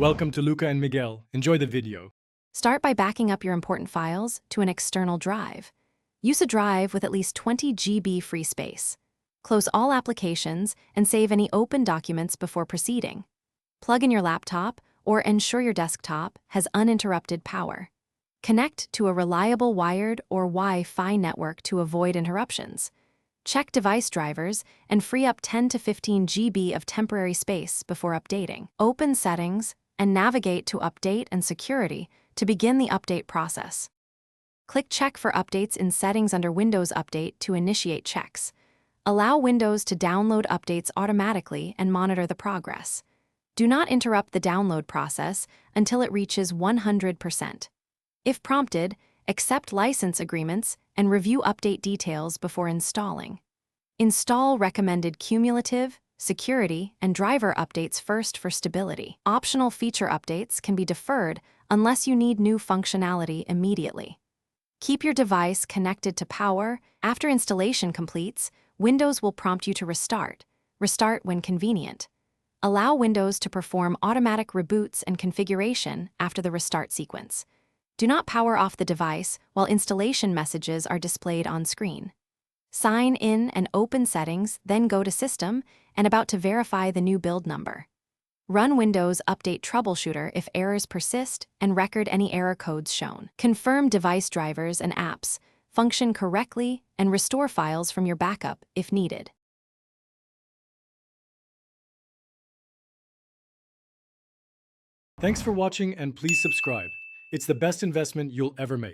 Welcome to Luca and Miguel. Enjoy the video. Start by backing up your important files to an external drive. Use a drive with at least 20 GB free space. Close all applications and save any open documents before proceeding. Plug in your laptop or ensure your desktop has uninterrupted power. Connect to a reliable wired or Wi-Fi network to avoid interruptions. Check device drivers and free up 10 to 15 GB of temporary space before updating. Open Settings and navigate to Update and Security to begin the update process. Click Check for updates in Settings under Windows Update to initiate checks. Allow Windows to download updates automatically and monitor the progress. Do not interrupt the download process until it reaches 100%. If prompted, accept license agreements and review update details before installing. Install recommended cumulative, security, and driver updates first for stability. Optional feature updates can be deferred unless you need new functionality immediately. Keep your device connected to power. After installation completes, Windows will prompt you to restart. Restart when convenient. Allow Windows to perform automatic reboots and configuration after the restart sequence. Do not power off the device while installation messages are displayed on screen. Sign in and open Settings, then go to System and about to verify the new build number. Run Windows Update Troubleshooter if errors persist and record any error codes shown. Confirm device drivers and apps function correctly and restore files from your backup if needed. Thanks for watching and please subscribe. It's the best investment you'll ever make.